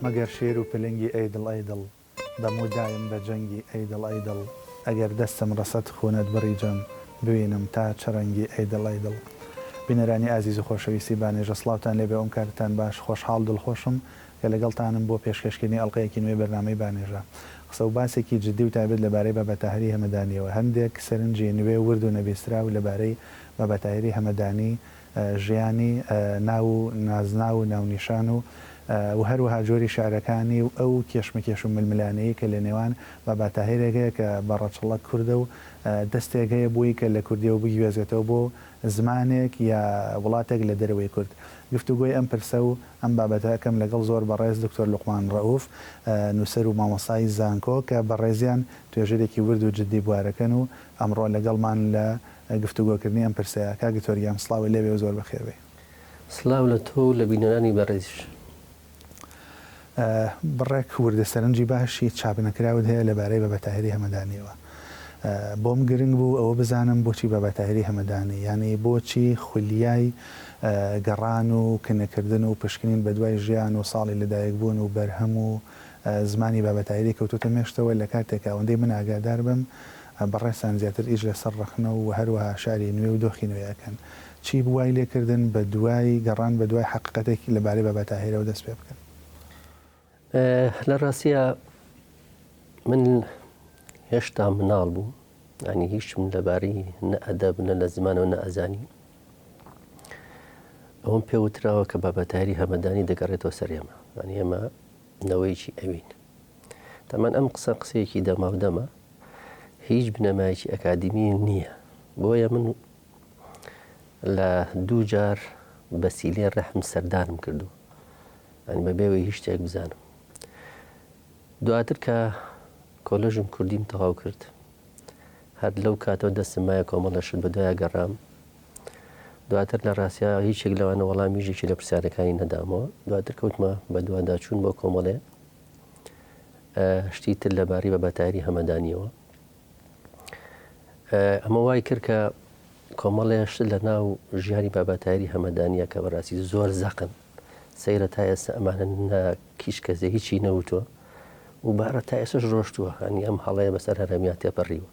مەگەر شێر و پلنگی ئەیدڵ ئەیدڵ دەموو دایم بە جەنگی ئەیدڵ ئەیدڵ ئەگەر دەستم ڕەسەت خۆنت بڕیجەم ببینم تا چڕەنگی ئەیدڵ ئەیدڵ. بینەرانی ئازیز و خۆشەویستی بانێژە سڵاوتان لێبێ ئەوم کارتان باش خۆشحاڵ دڵخۆشم کە لەگەڵتانم بۆ پێشکەشکردنی ئەڵلقەیەکی نوێ بەرنامەی بانێژە. قسە و باسێکی جددی و تایبەت لەبارەی بابەتاهری هەمەدانیەوە هەندێک سەرنجی نوێ ورد و نەبیسترا و لەبارەی بابەتاهری هەمەدانی ژیانی ناو و نازنا و ناونیشان و هەروەها جۆری شارەکانی و ئەو کێشمەکێش و ململانەیە کە لە نێوان بابەتاهێرێکەیە کە بەڕەچڵک کووردە و دەستێک هەیە بووی کە لە کوردیەوە بگوێزێتەوە بۆ زمانێک یا وڵاتێک لە دەرەوەی کورد. گفتوگۆی ئەم پرسە و ئەم بابەتەکەم لەگەڵ زۆر بەڕێز دکتۆر لوقمان ڕەئوف نووسەر و مامۆسای زانکۆ کە بەڕێزیان توێژەرێکی ورد و جددی بوارەکەن و ئەمڕۆ لەگەڵمان لە گفتوگۆکردنی ئەم پرسەیە. کاگتۆریان سڵاوی لێبێ و زۆر بەخێربێ. سڵاو لە تۆ لە بینەرانی بەڕێزیش. بڕێک وردە سەرنجی باشی چاپنەکراوت هەیە لەبارەی بابەتاهری هەمەدانیەوە. بۆم گرنگ بوو ئەوە بزانم بۆچی بابەتاهری هەمەدانی، یعنی بۆچی خولیای گەڕان و کنەکردن و پشکنین بە دوای ژیان و ساڵی لەدایک بوون و بەرهەم و زمانی بابەتاهری کەوتوتە مێشتەوە لە کاتێکە ئەوەندەی من ئاگادار بم بەڕێستان زیاتر ئیش لەسەر ڕەخنە و هەروەها شاری نوێ و دۆخی نوێیەکەن. چی بوای لێکردن بە دوای گەڕان بە دوای حقیقەتێکی لەبارەی بابەتاهریەوە دەست پێ بکەن؟ لە ڕاستیە من هێشتا مناڵ بوو، ینی هیچم لەبارەی نە ئەدەب نە لە زمانەوە نە ئەزانی. ئەوم پێوتراوە کە بابەتاهری هەمەدانی دەگەڕێتەوە سەر ئێمە، ینی ئێمە نەوەیەکی ئەوین. تەمان ئەم قسەیەکی دەماودەمە هیچ بنەمایەکی ئەکادمی نییە. بۆیە من لە دوو جار بەسیلێ ڕەحم سەردانم کردو، ینی بەبێەوەی هیچ شتێک بزانم. دواتر کە کۆلێژم کوردیم تەواو کرد، هەر لەو کاتەوە دەستم مایە کۆمەڵەشت بە دوایە گەڕام. دواتر لە ڕاستیا هیچێک لەوانە وەڵامیژێکی لە پرسیارەکانی نەدامەوە. دواتر کەوتمە بە دوواداچوون بۆ کۆمەڵێ شتی تر لەبارەی بابەتاهری هەمەدانیەوە. ئەمە وای کرد کە کۆمەڵێش لە ناو ژیانی بابەتاهری هەمەدانیە کە بەڕاستی زۆر زەقن سەیرە تا ئێستا ئەمانە کیش کەسێ هیچی نەوتووە و بارە تا ئێسش ڕۆشتووە، هەنی ئەم هەڵەیە بەسەر هەرێمیا تێپەڕیوە.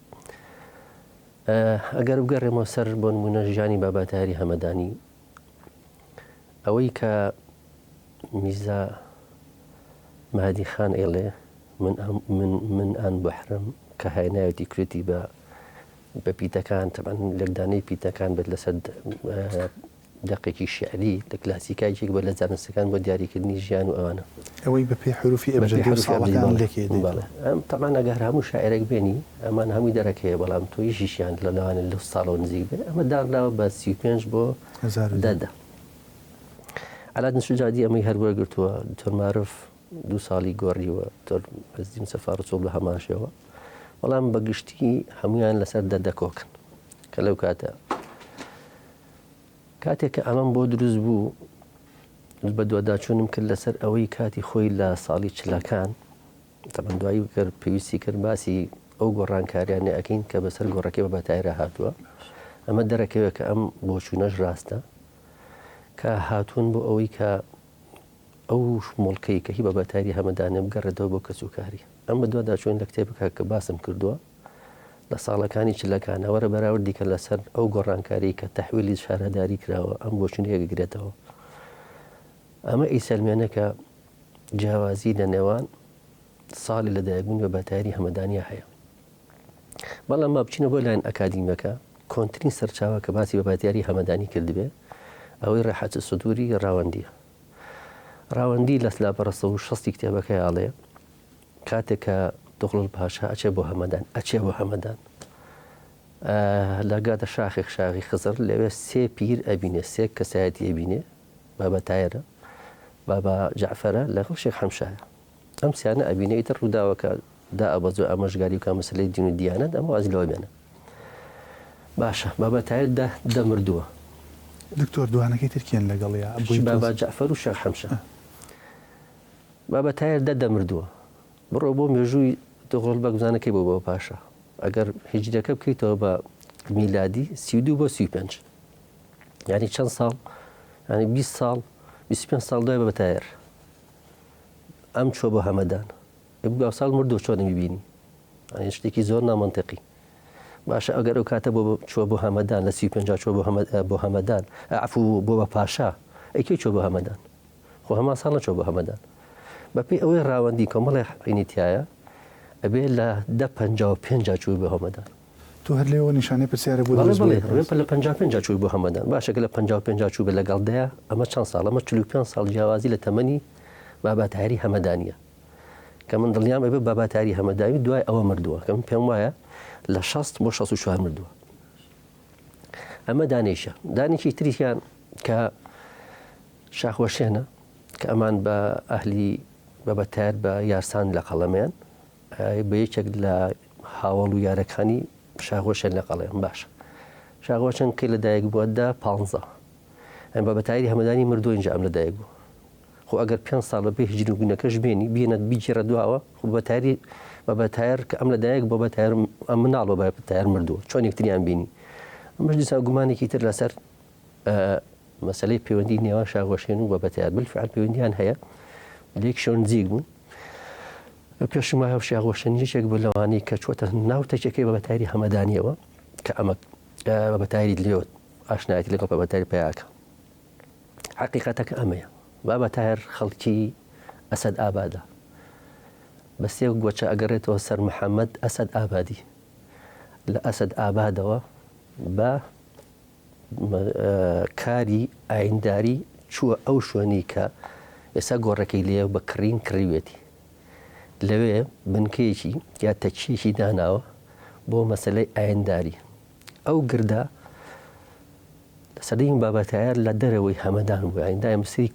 ئەگەر بگەڕێمەوە سەر بۆ نمونە ژیانی بابەتاهری هەمەدانی، ئەوەی کە میرزا مەهدی خان ئێڵێ من ئان بەحرم کە هایناوێتی کوێتی بە پیتەکان، تەمان لەگدانەی پیتەکان بێت لەسەر دەقێکی شعری لە کلاسیکایەک بە لە زانستەکان بۆ دیاریکردنی ژیان و ئەوانە. ئەوەی بە پێی حروفی ئەبجدی و ساڵەکان لێکێ ئەم تەمان ئەگەر هەموو شاعرێک بێنی ئەمان هەمووی دەرەکەیە، بەڵام تۆی ژیشیان لە لەوانە لە ساڵەوە نزیک بێ. ئەمە داڕاوە بە 35 بۆ 10. عەلات نسوجادی ئەمەی هەروە گرتووە. دکتۆر معروف 2 ساڵی گۆڕیوە، دکتۆر حەزیم سەفار چۆڵ لە هەماشەوە، بەڵام بەگشتی هەمویان لەسەر دەکۆکن کە لەو کاتێک کە ئەمەم بۆ دروست بوو بە دوواداچوونم کرد لەسەر ئەوەی کاتی خۆی لە ساڵی چلەکان تەمان دوایی کرد پێویستی کرد باسی ئەو گۆڕانکاریانە ئەکەین کە بەسەر گۆڕەکەی بابەتاهرە هاتووە. ئەمە دەرەکەوێت کە ئەم بۆچوونەش ڕاستە کە هاتوون بۆ ئەوەی کە ئەو مڵکەی کە هی بابەتاهری هەمەدانێ بگەڕێتەوە بۆ کەسوکاری. ئەم بە دوواداچوون لە کتێبەکە کە باسم کردووە لە ساڵەکانی چلەکانە وەرە بەراوردی کە لەسەر ئەو گۆڕانکاری کە تەحویلی شارەداری کراوە ئەم بۆچوونەیە گرێتەوە. ئەمە ئیسەلمێنە کە جیاوازی لە نێوان ساڵی لەدایکبوون بابەتاهری هەمەدانیە هەیە. بەڵام ما بچینە بۆ لایەن ئەکادیمیەکە، کۆنترین سەرچاوە کە باسی بابەتاهری هەمەدانی کردبێ ئەوەی ڕاحەت سودوری ڕاوەندیە. ڕاوەندی لە سلاپەڕەسە و 60 کتێبەکەی ئاڵێ کاتێک کە دۆخڵ پاشا ئەچێ بۆ هەمەدان ئەچێ بۆ هەمەدان لەگاتە شاخی خزر لەوێ 3 پیر ئەبینێ، 3 کەسایەتی ئەبینێ، بابەتاهرە، بابا جعفەرە لەگەڵ شێخ حەمشایە. ئەم سیانە ئەبینێ ئیتر ڕووداوەکە دا ئەبەزۆ ئەمەژگاری وکە مەسەلەی دین و دیانەت ئەمە واز لەوە بێنە. باشە بابەتاهر دەمردووە. دکتۆر دوانەکەی ترکیان لەگەڵیا بابا جعفەر و شێخ حەمشا. بابەتاهر دەمردووە. بڕۆ بۆ مێژووی دۆخڵ بەگوزانەکەی بۆ پاشا. ئەگەر هیجرەکە بکەیتەوە بە میلادی 32 بۆ 35، یعنی چەند ساڵ، ینی 20 ساڵ 25 ساڵ دوای بابەتاهر ئەم چۆ بۆ هەمەدان بگا ساڵ مردو چۆ نەمیبینی ئەنی شتێکی زۆر نامەنتەقی باشە ئەگەر ئەو کاتە چۆ بۆ هەمەدان لە 35 چۆ بۆ هەمەدان عفو بۆ بە پاشا ئەیکەی چۆ بۆ هەمەدان خۆ هەمان ساڵ نەچۆ بۆ هەمەدان بەپێی ئەوەی ڕاوەندی کۆمەڵی عینیتیایە ئەبێ لە 55 چووی بۆ هەمەدان تو هەر لێەوە نیشانەی پرسیارە بوو لە 55 چووی بۆ هەمەدان باشەکە لە 55 چوو بە لەگەڵدەیە ئەمە چەند ساڵ ئەمە 45 ساڵ جیاوازی لە تەمەنی باباتاری هەمەدانیە کە من دڵنیام ئەبێ باباتاری هەمەدانی دوای ئەوە مردووە کە من پێم وایە لە 60 بۆ 64 مردووە ئەمە دانیشە دانیشی تریان کە شاخوەشێنە کە ئەمان بە ئەهلی بەبەتار بە یارسان لە قەڵەمیان بە یەکێک لە هاوڵ و یارەکانی شاخۆشێن لە قەڵەیان باشە شاخۆشن کەی لەدایک بووەدا 15 ئەم بەبەتاری هەمەدانی مردووە اینجا ئەم لەدایک بوو خۆ ئەگەر 5 ساڵ بە پێ هیجری و بوونەکەش بێنی بینەت بیجێرە دواوە خۆ بەبەتار کە ئەم لەدایک بۆ بەتار ئەم مناڵەوە بەبەتار مردووە چۆن یەکتریان بینی ئەمەش دیسا گومانێکی تر لەسەر مەسەلەی پەیوەندی نێوان شاخۆشێن و بەبەتار بالفعل پەیوەندیان هەیە لێک شۆن نزیک بوون پێشم وایە شاخۆشێنی یەکێک بوو لەوانەی کە چۆتە ناو تەکێکی بەبەتاری هەمەدانیەوە کە ئەمە بەبەتاری لێوە ئاشنایەتی لەگەڵ بەبەتاری پێیاکە حەقیقەتەکە ئەمەیە بابەتار خەڵکی ئەسەد ئابادە بەسێ گۆچە ئەگەڕێتەوە سەر محەممەد ئەسەد ئابادی لە ئەسەد ئابادەوە بە کاری ئاینداری چووە ئەو شوێنی کە ئێستا گۆڕەکەی لێ بە کڕین کڕیوێتی لەوێ بنکەیەکی یا تەکیەکی داناوە بۆ مەسلەی ئاینداری ئەو گردا سەدەی بابەتایە لە دەرەوەی هەمەدان بوو ئایندای مسیری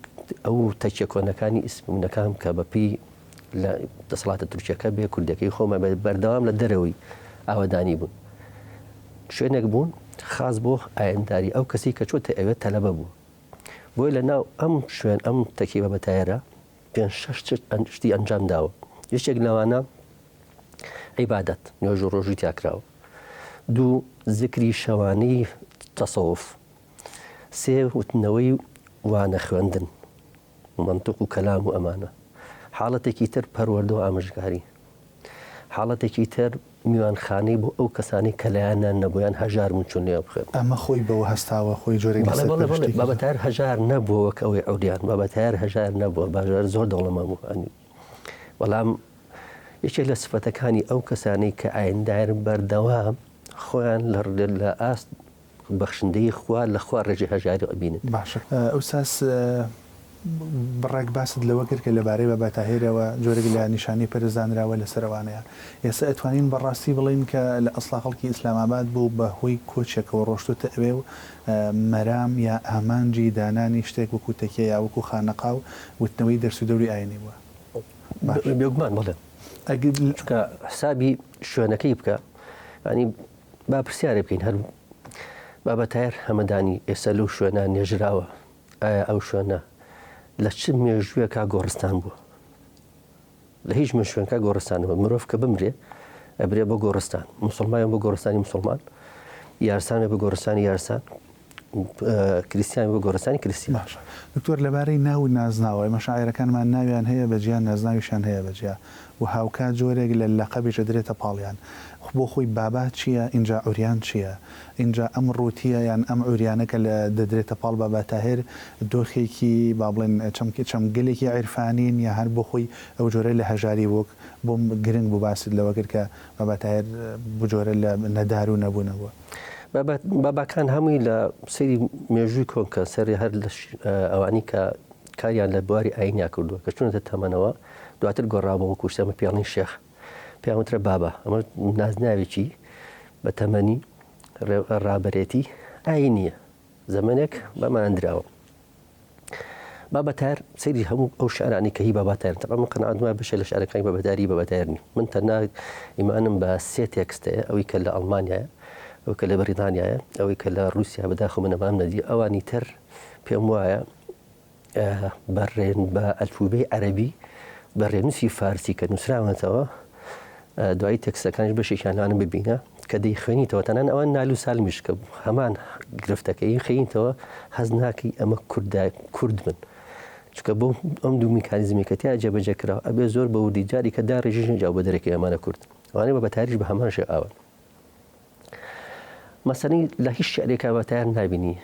ئەو تەکیە کۆنەکانی ئیسمونەکان کە بەپی لە دەسەڵاتە تورکیەکە بێ کوردەکەی خۆمە بەردەوام لە دەرەوەی ئاوەدانی بوون شوێنێک بوون خاص بۆ ئاینداری ئەو کەسی کە چۆتە ئەوێت تەلەبە بوو بۆی لە ناو ئەم شوێن ئەم تەکی بەبەتایەرە 5-6 شتی ئەنجام داوە یەکێک لەوانە عیبادەت نوێژ و ڕۆژی تیاکراوە دوو زیکری شەوانەی تەسەوف سێ وتنەوەی وانە خوێندن منطق و کەلام و ئەمانە حاڵەتێکی تر پەروەردە و ئامۆژگاری حاڵەتێکی تر میوانخانەی بۆ ئەو کەسانی کە لایەنیان نەبوویان هەژار من چۆن لێ بخێن ئەمە خۆی بەوە هەستاوە خۆی جۆرێک بابەتار هەژار نەبووە کە ئەوەی ئەودیان بابەتار هەژار نەبووە باژار زۆر دەوڵەمە بوو بەڵام یەکێک لە سفەتەکانی ئەو کەسانی کە ئایندار بەردەوام خۆیان لە ئاست بەخشندەی خوا لە خوا ڕێژی هەژاری ئەبینن باشە ئەوساس بڕێک باست لەوە کرد کە لەبارەی بابەتاهێرەوە جۆرێک لە نیشانی پەرزانراوە لەسەروانەیە ئێستا ئەتوانین بەڕاستی بڵین کە لە ئەسڵا خەڵکی ئیسلاماباد بوو بە هۆی کۆچێکەوە ڕۆشتوتە ئەوێ و مەرام یا ئامانجی دانانی شتێک وەکو تەکیە یا وەکو خانەقا و وتنەوەی دەرس و دەوری ئاینی بووە بێگومان بڵێ چکە حسابی شوێنەکەی بکە ینی با پرسیارێ بکەین هەر بابەتار هەمەدانی ئێستا لەو شوێنە نێژراوە ئایا ئەو شوێنە لە چ مێژوویەکە گۆڕستان بووە لە هیچ شوێنکە گۆڕستانەوە مرۆڤ کە بمرێ ئەبرێ بۆ گۆڕستان مسلمانیان بۆ گۆڕستانی مسلمان یارسانە بە گۆڕستانی یارسان کریسیان بۆ گۆڕستانی کریستی باشە دکتۆر لەبارەی ناو نازناوە مەشاعیرەکانمان ناویان هەیە بەجیان نازناویشان هەیە بەجیا و هاوکات جۆرێک لە لەقەبیشە درێتە پاڵیان بۆ خۆی بابا چییە اینجا ئەوریان چییە اینجا ئەم ڕوتیە یان ئەم ئەوریانەکە لە دەدرێتە پاڵ باباتاهێر دۆخێکی با بڵێن چەمگەلێکی عیرفانین یا هەر بۆ خۆی ئەو جۆرە لە هەژاری وەک بۆم گرنگ بوو باست لەوە کرد کە باباتاهێر بجۆرە لە نەدار و نەبوونەوە باباکان هەمووی لە سەری مێژووی کۆنکە سەری هەر لە ئەوانی کە کاریان لە بواری ئاینیا کردووە کە چونەتە تەمەنەوە دواتر گۆڕابەوە کوشتەمە پیاڵنی شێخ پیامەترە بابا ئەمە نازناوێکی بە تەمەنی ڕابەرێتی ئاینیە زەمانێک بەماندراوە بابەتار سەیری هەموو ئەو شعرانی کە هی باباتایان تەقا من قەنەعەتم بەشێ لە شعرەکانی بابەتاری بابەتایرنی من تەنها ئیمانم بە سێ تێکستەیە ئەوەی کە لە ئەڵمانیایە ئەو کە لە بەریتانیایە ئەوەی کە لە رووسیا بەداخۆ من ئەمام نەدی ئەوانی تر پێم وایە بەڕێن بە ئەلفوبەی عەرەبی بەڕێنووسی فارسی کە نووسراونەتەوە دوایی تێکستەکانش بەشێکیانوانم ببینە کە دەی خوێنیتەوە تەنان ئەوان نالو سالمیش کە هەمان گرفتەکەی خەینتەوە هەز ناکەی ئەمە کورد من چکە بۆ ئەم دوو میکانیزمی کە تیا جێبەجێکراوە ئەبێ زۆر بە وردیجاری کە داڕێژیژن جاو بە دەرەکی ئەمانە کورد ئەوانەی بە بەتاریش بە هەمان شێ ئاون مەسەڵەن لە هیچ شعرێکا بەتایار نابینی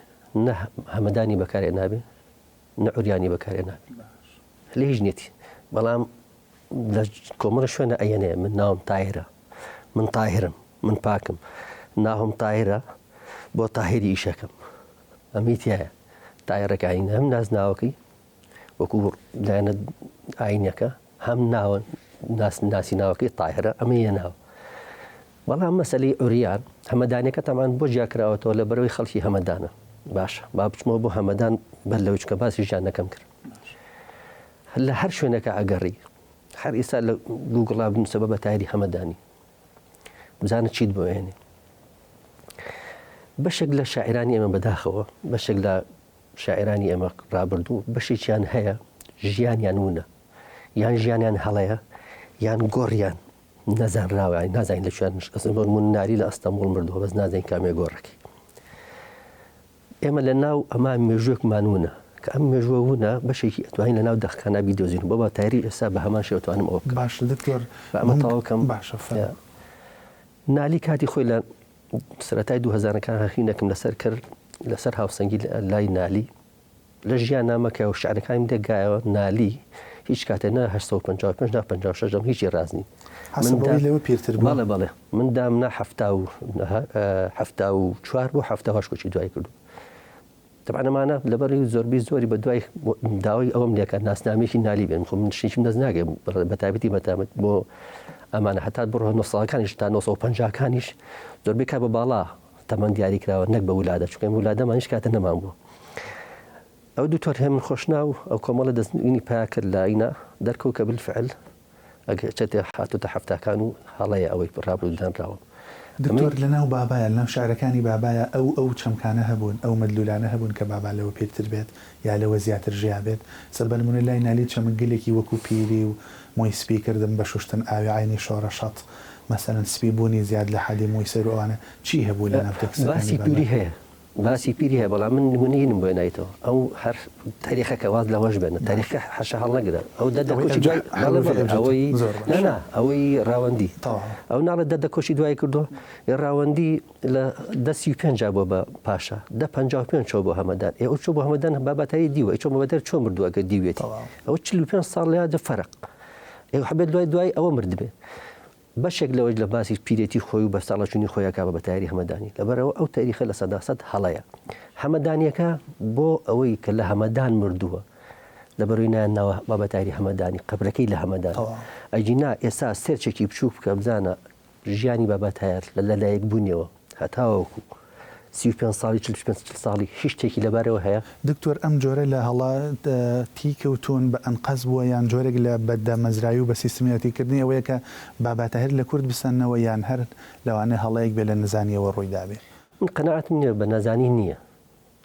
نە هەمەدانی بەکارێ نابێ نە عوریانی بەکارێ نابێ لە هیچ نیەتی بەڵام لە کۆمەڵە شوێنە ئەیەنێ من ناوم تاهرە من تاهرم من پاکم ناوم تاهرە بۆ تاهری ئیشەکەم ئەمی تایە تایڕەکانی هەم نازناوەکەی وەکو لایەنە ئاینەکە هەم ناوە ناسی ناوەکەی تاهرە ئەمەیە ناو بەڵام مەسەلەی عوریان هەمەدانەکە تەمان بۆ جیاکراوەتەوە لە بەرەوەی خەڵکی هەمەدانە باشە با بچمەوە بۆ هەمەدان بەر لەوەی چکە باسی ژیان نەکەم کرد لە هەر شوێنەکە ئەگەڕی هەر ئێستا لە گوگڵا بنووسە بە بەتایری هەمەدانی بزانە چیت بۆ هێنێ بەشێک لە شاعرانی ئێمە بەداخەوە بەشێک لە شاعرانی ئێمە ڕابردوو بەشێکیان هەیە ژیانیان وونە یان ژیانیان هەڵەیە یان گۆڕیان نەزانراوە نازانین لە شوێن ناری لە ئەستەمبوڵ مردووە بەس نازانین کامێ گۆڕەکەی ئێمە لە ناو ئەما مێژوویەکمان وونە کە ئەم مێژووە وونە بەشێکی ئەتوانین لە ناو دەخکانە بیدۆزین بۆ بە تایری ئێستا بە هەمان شێوەتوانم ئەوە باش دکتۆر ئەمە تاوەکەم باشە نالی کاتی خۆی لە سەرەتای 2000ەکان هەخینەکەم لەسەر کرد لەسەر هاوسەنگی لای نالی لە ژیان نامەکە و شعرەکانی دەگایەوە نالی هیچ کاتێ نە 1955 نا 56 هیچی ڕازنی لەوە پێرتر بەڵێ بەڵێ من دامنا 74 بۆ 78 کۆچی دوای کردو تەبانەمانە لەبەری زۆری بە دوای داوای ئەوەم لێکە ناسنامێکی نالی بێن خۆ من شتێکم دەست ناگەم بە تایبەتی مەتامەت بۆ ئەمانە هەتا بڕۆ 90ەکانیش تا 1950کانیش زۆربەی کا بە باڵا تەمەند دیاری کراوە نەک بە وولادە چونکە وولادەمان هیچ کاتە نەمان بوو ئەو دوتۆر هێم خۆشناو ئەو کۆمەڵە دەستنوینی پیا کرد لە ئینە دەرکەوت کە بالفعل ئەگە چێتێ هاتوتە هەفتاکان و هەڵەیە ئەوەی ڕابردانراوە دکتۆر لەناو بابایە لەناو شارەکانی بابایە ئەو چەمکانە هەبوون ئەو مەدلولانە هەبوون کە بابا لەوە پێتر بێت یا لەوە زیاتر ژیا بێت سەربەلمونە لای نالی چەمەگەلێکی وەکو پیری و مۆی سپی کردم بە شوشتن ئاوی عینی شۆڕە شەت مەسەرەن سپی بوونی زیاد لە حەدی مۆی سەر ئەوانە چی هەبوو لە ناوتەکسەکانی باسی پیری هەیە باسی پیری هەیە بەڵام من نمونەیەنم بۆ نایتەوە ئەو هەر تاریخەکە واز لەوەش بێنە تاریخە حەشە هەڵ نەگرە ئەو دەدەکۆچی ئەوەی نەنا ئەوەی ڕاوەندی ئەو ناڵێت دەدەکۆچی دوای کردو ڕاوەندی لە 15 بۆ بە پاشا 55 چۆ بۆ هەمەدان ئێ ئەو چۆ بۆ هەمەدان بابەتایی دیوە چۆ بەدەر چۆ مردووەکە دیوێتی ئەو 45 ساڵ لە فەرق ئێ حبێت دوای ئەوە مردبێ بەشێک لەوەی لە باسی پیرێتی خۆی و بە ساڵەچوونی خۆیەکە بە تایری هەمەدانی لەبەرەوە ئەو تاریخە لە سەداسەد هەڵەیە هەمەدانیەکە بۆ ئەوەی کە لە هەمەدان مردووە لەبەرەوەی نایانناوە بابەتاری هەمەدانی قەبرەکەی لە هەمەدان ئەجینا ئێستا سێرچێکی بچوو بکە بزانە ژیانی بابەتایەت لە لەلایەک بوونیەوە هەتاوەکو 35 ساڵی 45 ساڵی هیچ شتێکی لەبارەوە هەیە دکتۆر ئەم جۆرە لە هەڵا تیکەوتون بە ئەنقەز بووە یان جۆرێک لە بەدەمەزرایی و بە سیستمیاتیکردنی ئەوەیە کە بابەتەهر لە کورد بسەنەوە یان هەر لەوانەیە هەڵەیەک بێ لە نزانیەوە ڕوویدابێ من قەناعەتم نییە بە نەزانی نییە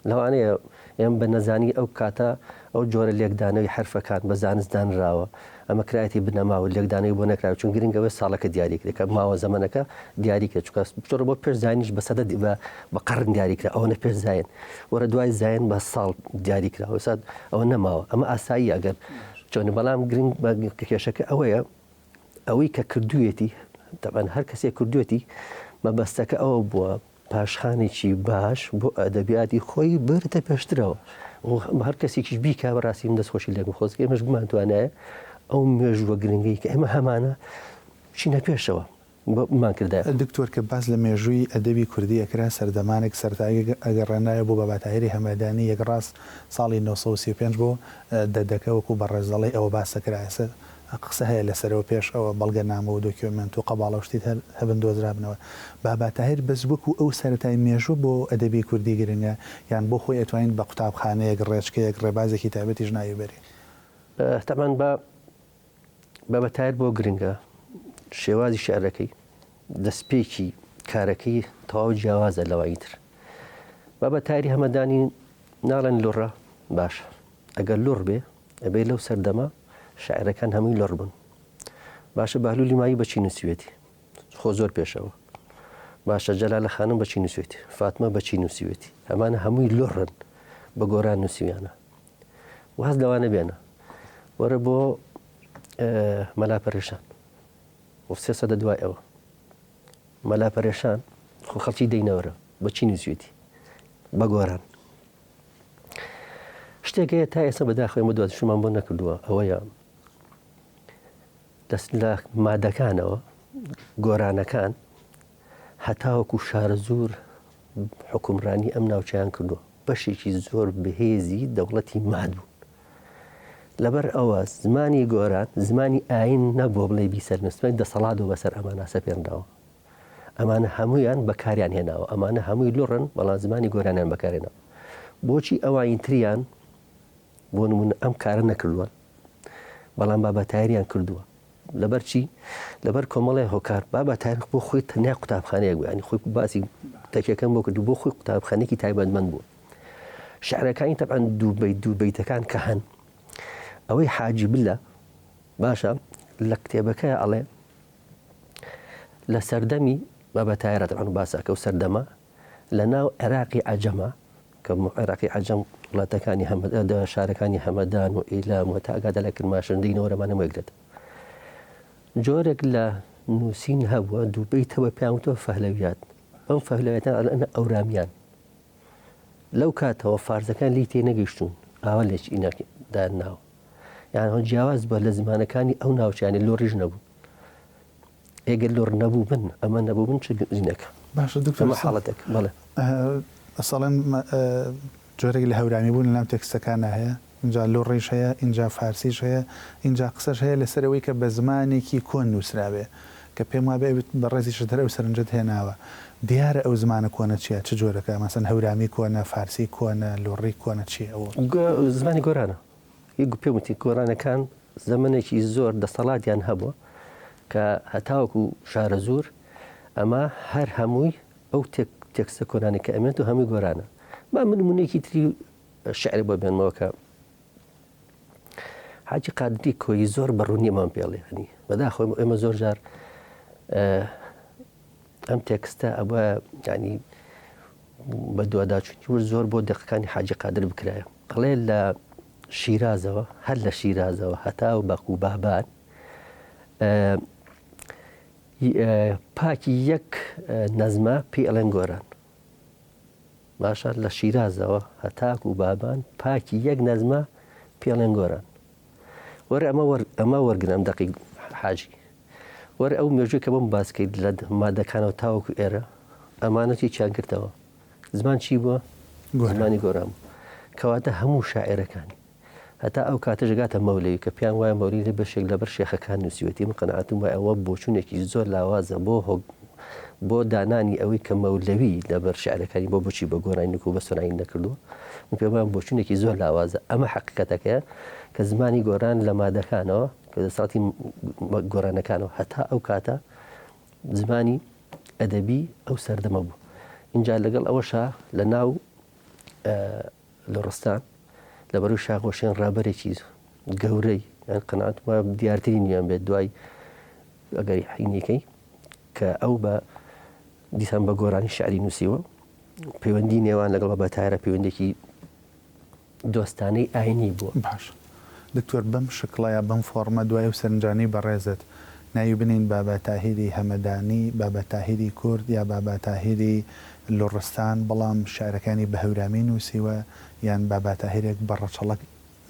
لەوانەیە ئێمە بە نەزانی ئەو کاتە ئەو جۆرە لێکدانەوەی حرفەکان بە زانستدانراوە ئەمە کرایەتی بنەماوە لێکدانەوەی بۆ نەکراوە چون گرنگەوەی ساڵەکە دیاریکرێکە ماوە زەمانەکە دیاریکە چکە بچۆرە بۆ پێش زانیش بە سەدە بە قەرن دیاریکرا ئەوەنە پێش زایەن وەرە دوای زایەن بە ساڵ دیاریکراوە ساد ئەوە نەماوە ئەمە ئاسایی ئەگەر چۆن بەڵام گرنگ کێشەکە ئەوەیە ئەوەی کە کردوێتی تەبەن هەر کەسێک کردوێتی مەبەستەکە ئەوە بووە پاشخانێکی باش بۆ ئەدەبیاتی خۆی بردە پێشترەوە هەر کەسێکیش بیکە بەڕاستی من دەستخۆشی لێم خۆزگە مەش بمانتوانایە ئەو مێژووە گرنگی کە ئێمە هەمانە چینە پێشەوە بمان کردایە دکتۆر کە باز لە مێژووی ئەدەبی کوردی ئەکرا سەردەمانێک سەرتایی ئەگەڕێنایە بۆ بابەتاهری هەمەدانی یەکڕاست ساڵی 1935 بۆ دەدەکە وەکو بەڕێزەڵی ئەوە باسەکرایە قسە هەیە لەسەرەوە پێش ئەوە بەڵگە نامە و دۆکیۆمنت و قەباڵە شتیت هەبن دۆزرابنەوە بابەتاهر بەس وەکو ئەو سەرەتای مێژوو بۆ ئەدەبی کوردی گرنگە یان بۆ خۆی ئەتوانین بە قوتابخانەیەک ڕێچکەیەک ڕێبازێکی تایبەتیش ناویبەری تەمان بابەتاهر بۆ گرنگە شێوازی شعرەکەی دەستپێکی کارەکەی تەواو جیاوازە لەوایی تر بابەتاهری هەمەدانی ناڵێن لۆڕە باش ئەگەر لۆڕ بێ ئەبێ لەو سەردەما شاعرەکان هەمووی لۆڕ بوون باشە بەهلولی مایی بەچی نووسوێتی خۆ زۆر پێشەوە باشە جەلالە خانم بەچی نووسوێتی فاتمە بەچی نووسوێتی ئەمانە هەمووی لۆڕن بە گۆران نووسیویانە وهەز لەوانە بێنە وەرە بۆ مەلا پەرێشان و 300 دوای ئەوە مەلا پەرێشان خۆ خەڵکی دەینەوەرە بەچی نووسێتی بە گۆران شتێکەیە تا ئێستا بەداخۆی مە دواتشمان بۆ نەکردووە ئەوەیە دەست لە مادەکانەوە گۆرانەکان هەتاوەکو شارە زۆر حکومڕانی ئەم ناوچیان کردووە بەشێکی زۆر بەهێزی دەوڵەتی ماد بوو لەبەر ئەوە زمانی گۆران زمانی ئاین نەبووە بڵێ بیسەرنووسمەی دەسەڵات و بەسەر ئەمانە سەپێنراوە ئەمانە هەمویان بەکاریان هێناوە ئەمانە هەمووی لوڕن بەڵام زمانی گۆرانیان بەکارێنەوە بۆچی ئەوانتریان بۆ نمونە ئەم کارە نەکردووە بەڵام بابەتایریان کردووە لەبەرچی لەبەر کۆمەڵی هۆکار بابەتایرخ بۆ خۆی تەنیا قوتابخانەیە بوو ینی خۆی باسی تەکیەکەم بۆ کردو بۆ خۆی قوتابخانێکی تایبەتمەند بوو شعرەکانی تەبعەن دوو بەیتەکان کە هەن ئەوەی حاجی بلە باشە لە کتێبەکەی ئەڵێ لە سەردەمی بابەتایرە تەبعەن باسەکە و سەردەما لە ناو عێراقی عەجەمە کە عێراقی عەجەم وڵاتەکانی شارەکانی هەمەدان و ئیلام و تا ئەگادە لە کرماشندەی نەوەرەمانە وەگرێت جۆرێک لە نووسین هەبووە دوو بەیتەوە پێیانوتەوە فەهلەویات ئەم فەهلەویەتان ئەلەنە ئەورامیان لەو کاتەوە فارزەکان لی تێ نەگەیشتون ئاوا لێک ئینەدا ناو یان هەن جیاواز بە لە زمانەکانی ئەو ناوچیانی لۆڕیژ نەبوو ئێگەر لۆڕ نەبوو بن ئەمە نەبوو بن چ زینەکە باشە دکتۆر ئەمە حاڵەتێک بەڵێ ئەسەڵەن جۆرێک لە هەورامی بوون لەناو تێکستەکانە هەیە اینجا لۆڕیش هەیە اینجا فارسیش هەیە اینجا قسەش هەیە لەسەرەوەی کە بە زمانێکی کۆن نووسراوێ کە پێم وابێ بە ڕێزی شتەرە و سەرنجت هێناوە دیارە ئەو زمانە کۆنە چیە چ جۆرەکە مەسەن هەورامی کۆنە فارسی کۆنە لۆڕی کۆنە چی ئەوە زمانی گۆرانە هی پێم وتی گۆرانەکان زەمانێکی زۆر دەسەڵاتیان هەبووە کە هەتاوەکو شارە زۆر ئەمە هەر هەمووی ئەو تێکستە کۆرانە کە ئەمێت و هەمووی گۆرانە با من نمونەیەکی تری شعری بۆ بێنمەوە کە حاجی قادری کۆی زۆر بەڕوونیەمان پێڵێ هەنی بەداخۆی ئێمە زۆر جار ئەم تێکستە ئەوە ینی بە دوواداچوونی زۆر بۆ دەقەکانی حاجی قادر بکرایە ئەڵێ لە شیرازەوە هەر لە شیرازەوە هەتا و بەق و بابان پاکی یەک نەزمە پێی ئەڵێن گۆران باشە لە شیرازەوە هەتاک و بابان پاکی یەک نەزمە پێڵێن گۆران وەرە ئەمە وەرگرم دەقی حاجی وەرە ئەو مێژووی کە بم باسکەیت لە مادەکانەوە تاوەکو ئێرە ئەمانەتی چیان کردەوە زمان چی بووە زمانی گۆران کەواتە هەموو شاعیرەکانی هەتا ئەو کاتەژگاتە مەولەوی کە پیان وایە مەولی لە بەشێک لەبەر شێخەکان نووسیوەتی من قەنەعەتم وایە ئەوە بۆچوونێکی زۆر لاوازە بۆ دانانی ئەوەی کە مەولەوی لەبەر شعرەکانی بۆ بچی بە گۆڕانی و بە سۆنایی نەکردووە من پێم وایە بۆچوونێکی زۆر لاوازە ئەمە حەقیقەتەکەیە کە زمانی گۆران لە مادەکانەوە کە دەسەڵاتی گۆرانەکانەوە هەتا ئەو کاتە زمانی ئەدەبی ئەو سەردەمە بوو اینجا لەگەڵ ئەوەشە لە ناو لە ڕستان لە بەروی شاخۆشێن ڕابەرێکی گەورەی یان قەنەعەت وایە دیارترین نیان بێت دوای ئەگەری حینەکەی کە ئەو بە دیسان بە گۆرانی شعری نووسیوە پەیوەندی نێوان لەگەڵ بەتایرە پەیوەندێکی دۆستانەی ئاینی بووە باش دکتۆر بەم شکڵایە بەم فۆرمە دوای و سەرنجانی بەڕێزت ناوی بنین بابا تاهیری هەمەدانی بابا تاهیری کورد یا بابا تاهیری لۆڕستان بەڵام شعرەکانی بە هەورامی نووسیوە یان بابا تاهیرێک بەڕەچەڵک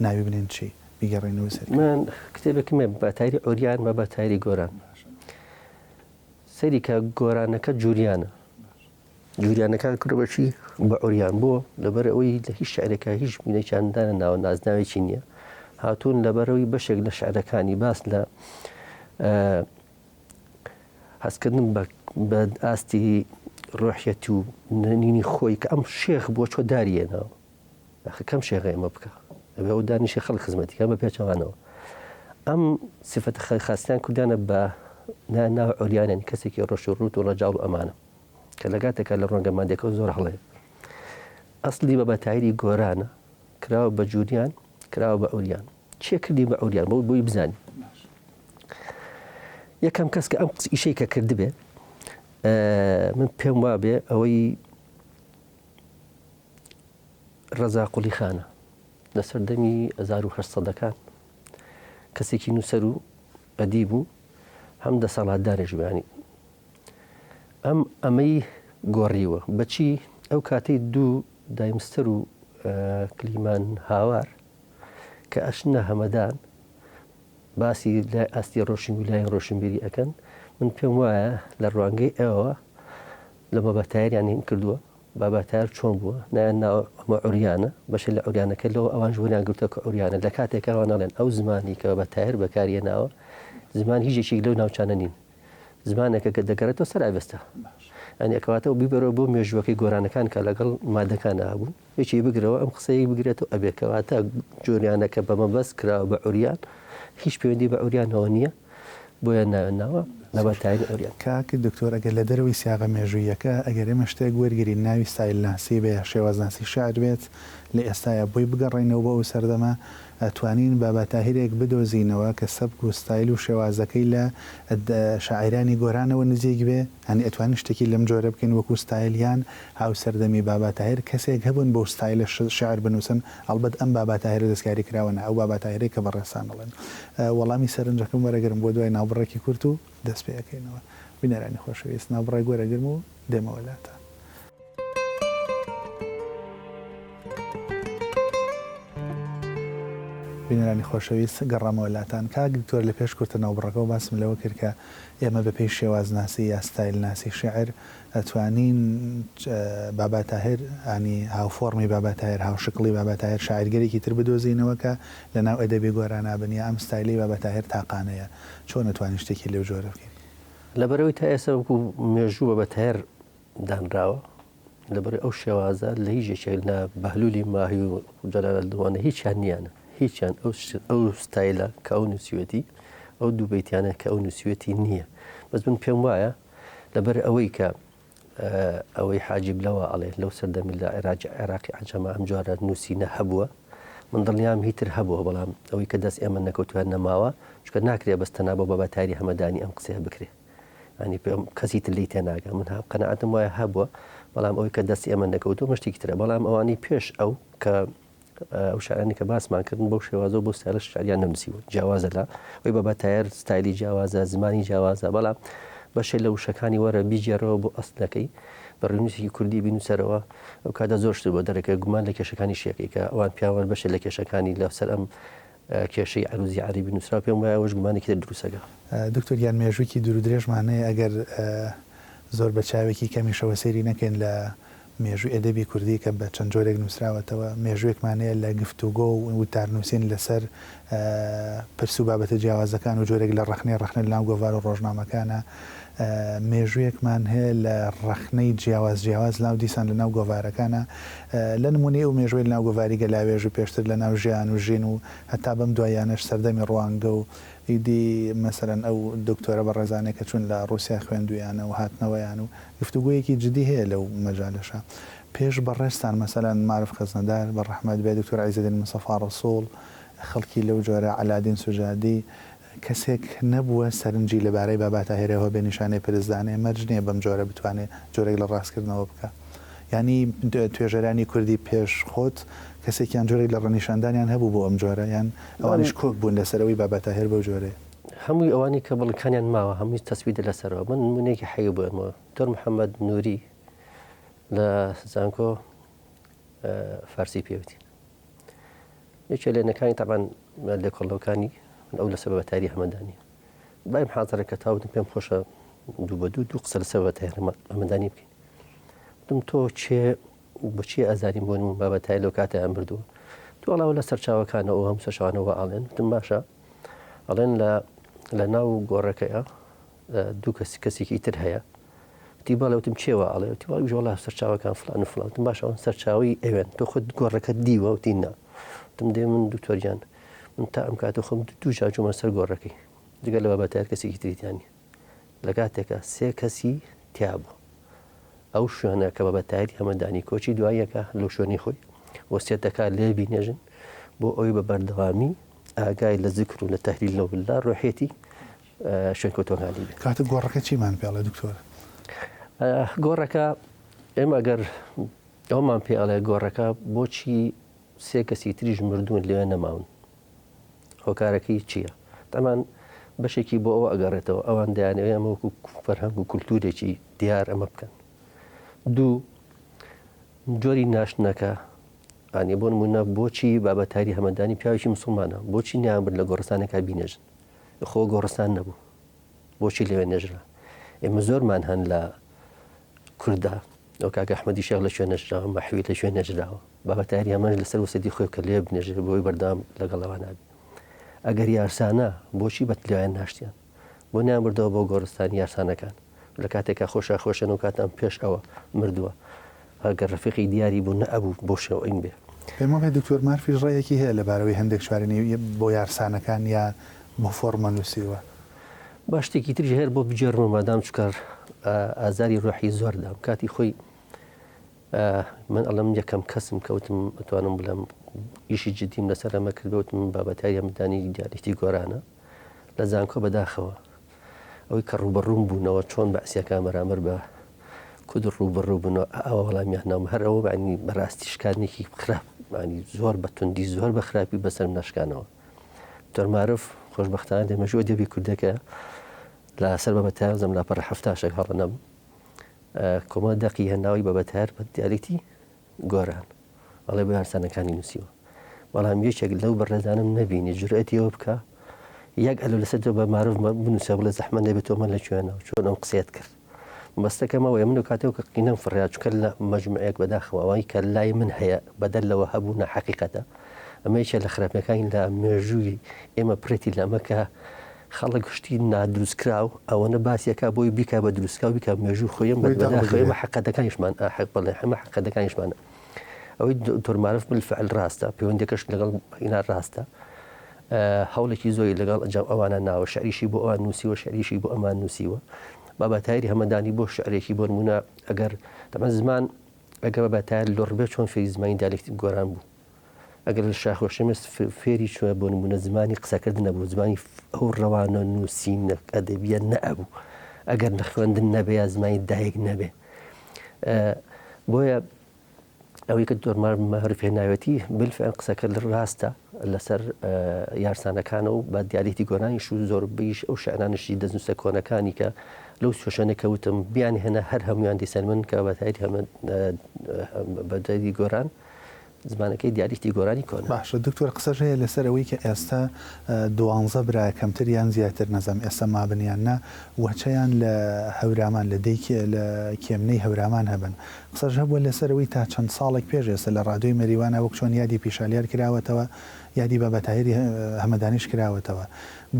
ناوی بنین چی بیگەڕێنەوە سەر من کتێبێکمێ باباتایری ئۆریان باباتایری گۆران سەری کە گۆرانەکە جووریانە جووریانەکان کردبەچی بە ئۆریان بووە لەبەر ئەوەی لە هیچ شعرێکە هیچ بینەیچاندانە ناوە نازناوێکی نییە هاتوون لەبەرەوەی بەشێک لە شعرەکانی باس لە هەستکردن بە ئاستی ڕۆحیەتی و نینی خۆی کە ئەم شێخ بۆ چۆ داریێنەوە کەم شێغ ئێمە بکە ئەبێ ئەو دانیشی خەڵک خزمەتیکە بە پێچەوانەوە ئەم سفەتە خاستیان کوردانە بە ناو ئۆریانیان کەسێکی ڕۆژ و ڕوت و ڕەجاڵ و ئەمانە کە لەگاتێکە لە ڕۆنگە مادێکە زۆر هەڵەیە ئەسلی بە بەتایری گۆرانە کراوە بە جووریان کراوە بە ئەوریان چێ کردی بە ئەوریان بۆی بزانی یەکەم کەس کە ئەم ئیشەی کە کردبێ من پێم وابێ ئەوەی ڕەزا قولی خانە لە سەردەمی 1800ەکان کەسێکی نووسەر و ئەدیب و هەم دەسەڵاتدارێژ بانی ئەمەی گۆڕیوە بەچی ئەو کاتەی دوو دایمستەر و کلیمان هاوار کە ئەشنە هەمەدان باسی لای ئاستی ڕۆشن و لای ڕۆشنبیری ئەەکەن من پێم وایە لە ڕوانگەی ئەوە لە بابەتایریان کردووە بابەتار چۆن بووە نایەن ئەمە ئۆریانە بەشە لە ئۆریانەکە لەوە ئەوان ژوریان گرتە کە ئۆریانە لە کاتێکەوە ناڵێن ئەو زمانی کە بەتایر بەکاریە ناوە زمان هیچێکی لەو ناوچانە نین زمانێکە کە دەگەڕێتەوە سەرایبەستە ئەنی ئەکەواتەوە بیبەرەوە بۆ مێژوەکەی گۆرانەکان کە لەگەڵ مادەکان هابوون هیچی بگرەوە ئەم قسەی بگرێتەوە ئەبێکەواتە جۆریانەکە بەمەبەست کراوە بە ئۆریان هیچ پەیوەندی بە ئۆریانەوە نییە بۆیە ناوێناوە نەبەتاین ئۆریان کاکە دکتۆر ئەگەر لە دەروی سیاغە مێژوویەکە ئەگەر ئێمە شتێک وەرگری ناوی ستایلناسی بێ شێوازناسی شعر بێت لە ئێستاە بۆی بگەڕێنەوە بۆ ئەو سەردەمە ئەتوانین بابەتاهیرێک بدۆزینەوە کە سەبک و ستایل و شێوازەکەی لە شاعرانی گۆرانەوە نزیک بێ هەنی ئەتوانین شتێکی لەم جۆرە بکەین وەکو ستایلیان هاو سەردەمی بابەتاهیر کەسێک هەبوون بۆ ستایلە شعر بنووسن ئەڵبەت ئەم بابەتاهیرە دەستکاری کراوەنە ئەو بابەتاهیرەی کە بەڕێسان دەڵێن وەڵامی سەرنجەکەم وەرەگرم بۆ دوای ناوبڕێکی کورت و دەست پێەکەینەوە بینەرانی خۆشەویست ناوبڕای گوەرەگرم و دێمەوەلاتە بینەرانی خۆشەویست گەڕامەوەلاتان کاک دکتۆر لە پێش کورتە ناوبڕەکەەوە باسم لەوە کرد کە ئێمە بە پێی شێوازناسی یا ستایلناسی شعر ئەتوانین بابەتاهیر ئانی هاوفۆرمی بابەتاهیر هاوشکڵی بابەتاهیر شاعرگەرێکی تر بدۆزینەوە کە لە ناو ئەدەبی گۆرانە بنیا ئەم ستایلی بابەتاهیر تاقانەیە چۆن ئەتوانین شتێکی لەو جۆرە بکەین لەبەرەوەی تا ئێستا وەکو مێژوو بەبەتاهیر دانراوە لەبەر ئەو شێوازە لە هیچێک لە بەهلولی ماهی و جەلالەدوانە هیچیان نیانە هیچیان ئەو ستایلە کە ئەو نووسوێتی ئەو دوو بەیتیانە کە ئەو نووسوێتی نییە بەس من پێم وایە لەبەر ئەوەی کە ئەوەی حاجب لەوە ئەڵێ لەو سەردەمی لە عێراقی عەجەمە ئەم جۆرە نووسینە هەبووە من دڵنیام هیتر هەبووە بەڵام ئەوەی کە دەست ئێمە نەکەوتویان نەماوە چکە ناکرێ بەستەنا بۆ بابەتاری هەمەدانی ئەم قسەیە بکرێ ینی کەسی تر لی تێناگە من قەنەعەتم وایە هەبووە بەڵام ئەوەی کە دەست ئێمە نەکەوتووە مشتێکی ترە بەڵام ئەوانی پێش ئەو کە ئەو شعرانی کە باسمان کردن بەو شێوازە بۆ ستایلە شعریان نەنووسیوە جیاوازە لە ئەوی بەبەتایر ستایلی جیاوازە زمانی جیاوازە بەڵام بەشێ لە وشەکانی وەرە بیجێڕەوە بۆ ئەسلەکەی بەڕێنووسێکی کوردی بینوسەرەوە ئەو کاتە زۆر شت بۆ دەرەکە گومان لە کێشەکانی شێکی کە ئەوان پیاوان بەشێ لە کێشەکانی لەسەر ئەم کێشەی عروزی عەربی نووسرا پێم وایە ئەوەش گومانێکی تر دروستەکە دکتۆر یان مێژوویەکی دوور و درێژمانەیە ئەگەر زۆر بە چاوێکی کەمیشەوە سەیری نەکەین لە مێژووی ئەدەبی کوردی کە بە چەند جۆرێک نووسراوەتەوە مێژوویەکمانەیە لە گفتوگۆ و وتارنووسین لەسەر پرس و بابەتە جیاوازەکان و جۆرێک لە ڕەخنە لەناو گۆڤار و ڕۆژنامەکانە مێژوویەکمان هەیە لە ڕەخنەی جیاواز ناو دیسان لە ناو گۆڤارەکانە لە نمونەی و مێژووی لەناو گۆڤاری گەلاوێژ و پێشتر لە ناو ژیان و ژین و هەتا بەم دوایانش سەردەمی ڕوانگە و ئیدی مەسەرەن ئەو دکتۆرە بە ڕێزانێک کە چون لە ڕووسیا خوێندویانە و هاتنەوەیان و گفتوگویەکی جدی هەیە لەو مەجالەشە پێش بەڕێستان مەسەرەن معرف خەزنەدار بە ڕەحمەت بێ دکتۆر عیزەدین مستەفا ڕەسوڵ خەڵکی لەو جۆرە عەلادین سوجادی کەسێک نەبووە سەرنجی لەبارەی بابەتاهیرەوە بێ نیشانەی پرزدانێ مەرجنێ بەم جۆرە بتوانێت جۆرێک لە ڕاستکردنەوە بکە ینی توێژەرانی کوردی پێش خۆت کەسێکیان جۆرێک لە ڕەنیشاندانیان هەبوو بۆ ئەم جۆرە یان ئەوانیش کۆک بوون لەسەرەوەی بابەتاهیر بەو جۆرێ هەمووی ئەوانی کە بڵکانیان ماوە هەمووی تەسویدە لەسەرەوە من نمونەیەکی حەی بوومەوە دکتۆر محەممەد نووری لە زانکۆ فارسی پێوتی یەکێ لێنەکانی تاوان لێکۆڵەوەکانی ئەو لە سەبەتاری هەمەدانی بایم حاضرەکە تاوتم پێم خۆشە دوو بە دوو قسە لە سەبەتاری هەمەدانی بکەین دم تۆ بۆچی ئازاریم بۆن بابەتای لەو کاتە ئەم بردووە تووەڵاوە لە سەرچاوەکانە ئەو هەم سەرچاوانەوە ئاڵێن وتم باشە ئەڵێن لە ناو گۆڕەکەیە دوو کەسێکی تر هەیە وتی باڵەوتم چێوە ئاڵێ وتی باڵی ژۆڵا سەرچاوەکان فلان و فلان وتم باشە ئەوەن سەرچاوی ئەوێن تۆ خۆت گۆڕەکە دیوە وتی نا وتم دێ من دکتۆریان من تا ئەم کاتە خۆم دوو جاجومە سەر گۆڕەکەی جگە لە بابەتایە کەسێکی تریتیانی لە کاتێکە سێ کەسی تیا بوو ئەو شوێنە کە بابەتایری هەمەدانی کۆچی دواییەکە لەو شوێنی خۆی وەسیەتەکە لێ بینێژن بۆ ئەوی بە بەردەوامی ئاگای لە ذکر و لە تەحلیل و بالله ڕۆحێتی شوێن کۆتۆنالی بێت کاتە گۆڕەکە چیمان پێڵێ دکتۆر گۆڕەکە ئێمە ئەگەر ئەومان پێ ئەڵێ گۆڕەکە بۆچی سێ کەسی تریژ مردوون لێوێ نەماون هۆکارەکەی چییە؟ تامان بەشێکی بۆ ئەوە ئەگەڕێتەوە ئەوان دەیانەوێ ئەمە وەکو فەرهەنگ و کولتورێکی دیار ئەمە بکەن. دوو جۆری ناشنەکە ئانی بۆ نمونە بۆچی بابەتاری هەمەدانی پیاوێکی مسلمانە بۆچی نیان برد لە گۆڕستانێکا بینێژن خۆ گۆڕستان نەبوو بۆچی لەوێ نێژرا ئێمە زۆرمان هەن لە کووردا ئەو کاکە ئەحمەدی شێخ لە شوێن نەژراوە مەحوی لە شوێن نەژراوە بابەتاری ئەمەش لەسەر وسەدی خۆی کە لێ بنێژێ بۆی بەردام لەگەڵەوە نابی ئەگەر یارسانە بۆچی بە لایەن ناشتیان بۆ نیان بردەوە بۆ گۆڕستانی یارسانەکان لە کاتێکا خۆشەن و کاتان پێش ئەوە مردووە ئەگەر ڕفیقی دیاری بوو نەبوو بۆ شێوە ئین بێ پێم وایە دکتۆر مارفیش ڕێیەکی هەیە لەبارەوەی هەندێک شوارێنی بۆ یارسانەکان یا بۆ فۆرمە نووسیوە با شتێکی تری هەیە بۆ بجێڕمە مادام چکار ئازاری ڕۆحی زۆر دام کاتی خۆی من ئەڵم یەکەم کەسم کەوتم ئەتوانم بڵم ئیشی جدیم لەسەر ئەمە کردوتم بابەتاری هەمدانی دیالکتی گۆرانە لە زانکۆ بەداخەوە ئەوەی کە ڕوبەڕووم بوونەوە چۆن بەعسیەکان بەرامبەر بە کود ڕوبەڕوو بوونەوە ئەوە وەڵامیانەوە هەر ئەوە بەعنی بەڕاستی شکانێکی خراپ ینی زۆر بە توندی زۆر بە خراپی بەسەر ناشکانەوە دۆرمارف خۆشببختانە دەمەژوە دەبی کوردەکە لە سەر بەبەتار زەم لاپەڕ هەفتاشێک هەڵەنەم کۆمە دەقی هەناوی بەبەتار بە دیالکتی گۆران بەڵێ بۆ یارسانەکانی نووسیوە بەڵام یەکێک لەو بەڕێزانم نەبینی جورئەتی ئەوە بکە یەک ئەلو لەسەر بە معروف بنووسە بڵێ زەحمەت دەبێتەوە من لە کوێنەوە چۆن ئەم قسەیەت کرد مەستەکەمەوەی من و کاتێک کە قینەم فڕیا چکە لە مەجموعەیەک بەداخەوە ئەوەی کە لای من هەیە بەدەل لەوە هەبوو نەحەقیقەتە ئەمەیشە لە خراپەکانی لە مێژووی ئێمە پرێتی لەمەکە خەڵک شتی نادروستکراو ئەوەنە باسیەکە بۆی بیکە بە دروستکە و بیکە مێژوو خۆیم بەداخەوە حەقەتەکانیشمان حەق بڵێ هەمە حەقەتەکانیشمانە ئەوەی دۆرمارف بالفعل ڕاستە پەیوەندێکەش لەگەڵ ئینا ڕاستە هەوڵێکی زۆری لەگەڵ ئەنجام ئەوانە ناوە شعریشی بۆ ئەوان نووسیوە شعریشی بۆ ئەمان نووسیوە بابەتایری هەمەدانی بۆ شعرێکی بۆ نمونە ئەگەر تەمە زمان ئەگە بابەتایر لۆڕبێ چۆن فێری زمانی دیالکتی گۆران بوو ئەگەر لە شاخۆشەمەس فێری چوە بۆ نمونە زمانی قسەکردن نەبوو زمانی ئەو ڕەوانە نووسینە ئەدەبیە نەبوو ئەگەر لە خوێندن نەبێ یا زمانی دایک نەبێ بۆیە ئەوەی کە دۆرمار مەعروف هێناوێتی بالفعل قسەکرد ڕاستە لەسەر یارسانەکانە و با دیالکتی گۆرانیش و زۆربەیش ئەو شعرانشی دەستنووسە کۆنەکانی کە لەو سوێشانە کەوتم بیان هێنا هەر هەمویان دیسان من کە بەتایری هەمە بەدەری گۆران زمانەکەی دیالکتی گۆرانی کۆن باشە دکتۆر قسەش هەیە لەسەر ئەوەی کە ئێستا 12 برا کەمتریان زیاتر نەزەم ئێستا مابنیاننا وەچەیان لە هەورامان لە دەیکێ لە کێمنەی هەورامان هەبن قسەش هەبووە لەسەرەوەی تا چەند ساڵێک پێش ئێستا لە ڕادیۆی مەریوانە وەک چۆن یادی پیشالیار کراوەتەوە یادی بابەتایری هەمەدانیش کراوەتەوە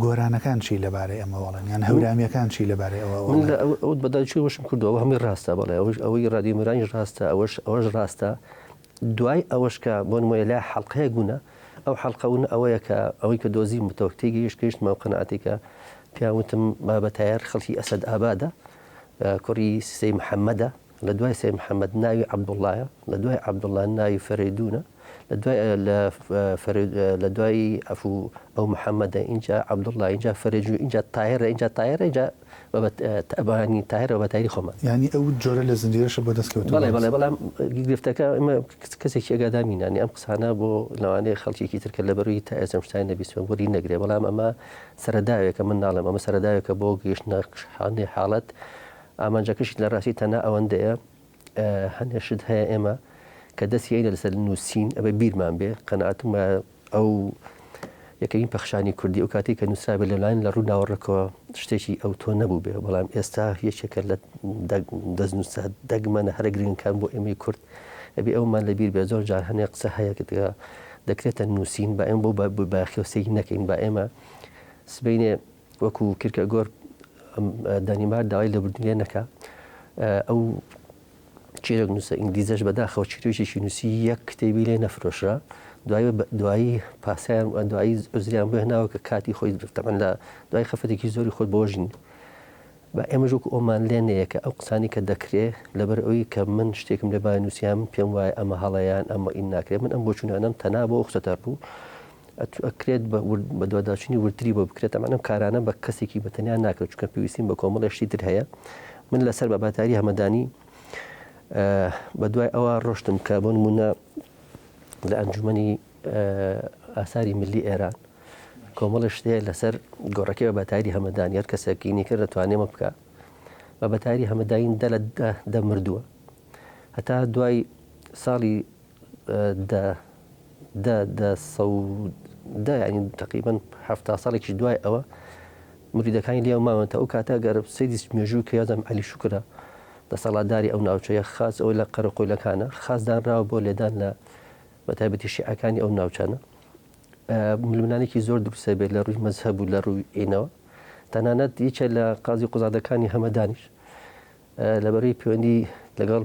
گۆرانەکان چی لەبارەی ئەمە وەڵێن یان هەورامیەکان چی لەبارەی ئەوە بەداچی وەشم کردەوە هەمی ڕاستە بەڵێ ئەوەی ڕادیۆ مەرانی ڕاستە ئەوەش ڕاستە دوای ئەوەش کە بۆ نمۆیە لای حەڵقەیە گوونە ئەو حەڵقەون ئەوەیە کە ئەوەی کە دۆزی متەوەکتی گەیشتمە و قەنەعاتێکە پیاوتم بابەتایار خەڵکی ئەسەد ئابادە کوڕی سەی محەممەدە لە دوای سەی محەممەد ناوی عەبدوڵڵایە لە دوای عەبدوڵڵا ناوی فەرێدونە لە دوای ئەفوو ئەو محەممەدە اینجا عەبدوڵڵا اینجا فەرێجوو اینجا تایرە اینجا اینجا بەبانی تاهرەوە بەتایری خۆمان ینی ئەو جۆرە لە زنجیرەشە بۆ دەستکەوت بەڵام گرفتەکە ئمە کەسێکی ئەگادامینانی ئەم قسانە بۆ لەوانەیە خەڵکیێکی ترکە لە بەروی تا ئێسم شتای نەبیستوە بۆری نەگرێ بەڵام ئەمە سەرداوێکە من ناڵێم ئەمە سەرداوێکە بۆ گەیشتنە شحانەی حاڵەت ئامانجەکەشی لە ڕاستی تەنە ئەوەندەیە هەنێشت هەیە ئێمە کە دەستیینە لەسەر نووسین ئەبێ بیرمان بێ قەنەعاتم ئەو یەکەین پەخشانی کوردی ئەو کاتی کە نووسرابێت لەلایەن لە ڕوو ناوەڕێکەوە شتێکی ئەو تۆ نەبوو بێ بەڵام ئێستا یەکێکە لە دەستنووسە دەگمەنە هەرە گرنگکان بۆ ئێمەی کورد ئەبێ ئەومان لەبیر بێ زۆر جار هەنێ قسە هەیە کە دەکرێتە نووسین با ئێم بۆ باخیۆسەی نەکەین با ئێمە سبەینێ وەکو کورکە گۆر دانیمار داوای لە بردنێ نەکە ئەو چیرۆک نووسە ئینگلیزەش بەداخەوە چیرۆکێکی نووسی یەک کتێبی لێ نەفرۆشرا دوایی پاسیان دوایی ئۆزریان بۆ هێناوە کە کاتی خۆی تەمەن لە دوای خەفەتێکی زۆری خۆت بۆژین بە ئێمە ژووک ئۆمان لێنەیەکە ئەو قسانی کە دەکرێت لەبەر ئەوی کە من شتێکم لێ با نووسیان پێم وایە ئەمە هەڵەیان ئەمە ئین ناکرێت من ئەم بۆچوونانم تەنا بۆ قسەتەر بوو ئەکرێت بە دوواداچنی ورتری بۆ بکرێت ئەمانم کارانە بە کەسێکی بەتەنیان ناکرێت چونکە پێویستیم بە کۆمەڵێشتی تر هەیە من لەسەر بابەتاری هەمەدانی بە دوای ئەوە ڕۆشتم کە بۆ نمونە لە ئەنجومەنی ئاساری ملی ئێران کۆمەڵە شتەیە لەسەر گۆڕەکەی بە بەتایری هەمەدانی هەر کەسێکی کرد دەتوانێمە بکە بە بەتایری هەمەداین دەمردووە هەتا دوای ساڵی ینی تقریبان هەفتا ساڵێکی دوای ئەوە مریدەکانی لێو ماوەتە ئەو کاتە گەر سەیدی مێژوو کە یازم علی شوکرە دەسەڵاتداری ئەو ناوچەیە خاص ئەوە لە قەرەقۆیلەکانە خاصدانراوە بۆ لێدان لە بەتایبەتی شیعەکانی ئەو ناوچانە ململانێکی زۆر دروستە بێت لە ڕووی مەزهەب و لە ڕووی ئێنەوە تەنانەت یەکێک لە قازی قوزادەکانی هەمەدانیش لەبەرەوەی پەیوەندی لەگەڵ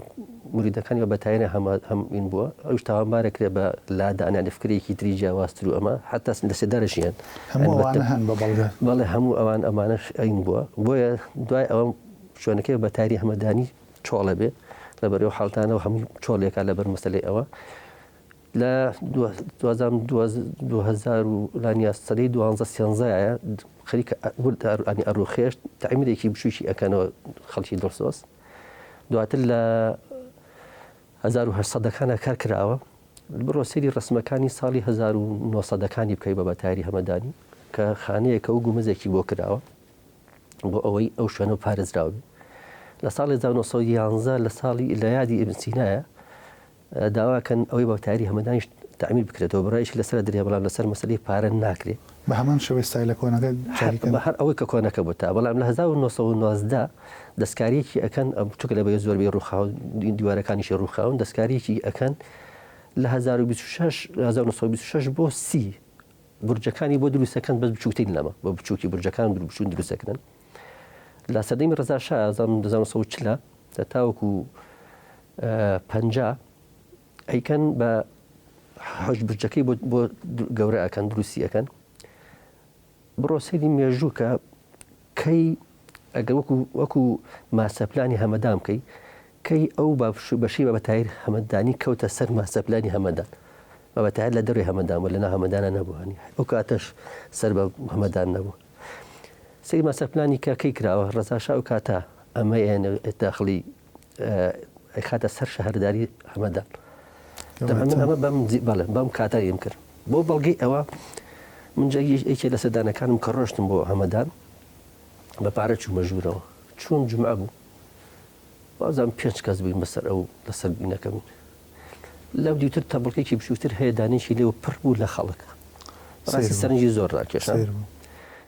مریدەکانی بە بەتایرە هەمین بووە ئەوش تاوانبارێک لێ بە لادانیان فکرێکی تری جیاوازتر و ئەمە حتا لە سێدارەژیان بەڵێ هەموو ئەوان ئەمانەش ئەین بووە بۆیە دوای ئەوە شوێنەکەی بە تایری هەمەدانی چۆڵە بێ لەبەرەوە حاڵتانەوە هەموو چۆڵێکە لەبەر مەسەلەی ئەوە لە 2012 سەدەی 2013 خەریکە ئەڕوخێش تعمیرێکی بچووکی ئەکەنەوە خەڵکی دڵسۆز دواتر لە 1970ەکانە کار کراوە بڕۆ سەیری ڕسمەکانی ساڵی 1970ەکانی بکەی بە بەتایری هەمەدانی کە خانەیەکە و گومەزێکی بۆ کراوە بۆ ئەوەی ئەو شوێنە پارێزراوە لە ساڵی 1911 لە ساڵی لە یادی ئیبن سینایە داواکەن ئەوەی بە بەتایری هەمەدانیش تعمیر بکرێتەوە بڕایش لەسەر درێ بەڵام لەسەر مەسەلەی پارە ناکرێت بە هەمان شێوەی ستایلە کۆنەکە هەر ئەوەی کە کۆنەکە بوو تا بەڵام لە 1990 دەستکاریەکی ئەکەن چکە لە بە زۆربەی ڕووخاون دیوارەکانیشی ڕووخاون دەستکاریەکی ئەکەن لە 1926 بۆ 30 برجەکانی بۆ دروستەکەن بەس بچووکترین لەمە بە بچووکی برجەکان بچوون دروستەکەن لە سەدەی ڕەزا شا 1940 تاوەکو 50 ئەیکەن بە حەوت برجەکەی بۆ گەورە ئەکەن دروستی ئەەکەن بڕۆ سەیری مێژوو کە کەی ئەگەر وەکو ماسەپلانی هەمەدان بکەی کەی ئەو بەشی بە بەتایر هەمەدانی کەوتە سەر ماسەپلانی هەمەدان بە بەتایر لە دەروی هەمەدان و لەنا هەمەدانە نەبووانی ئەو کاتەش سەر بە هەمەدان نەبوو سەیری ماسەپلانی کە کەی کراوە ڕەزاشا ئەو کاتە ئەمە داخلی خاتە سەر شەهرداری هەمەدان ئەمە بەم کاتەیم کرد بۆ بەڵگەی ئەوە من یەکێ لە سەردانەکانم کە ڕۆشتم بۆ هەمەدان بە پارە چوو مەژوورەوە چوون جمعە بوو بازم 5 کەس بووین بەسەر ئەو لەسەر بینەکەمین لەو دیوتر تەبڵکێکی بچووتر هەیە دانێکی لێوە پڕ بوو لە خەڵک ڕاستی سەرنجی زۆر ڕاکێشان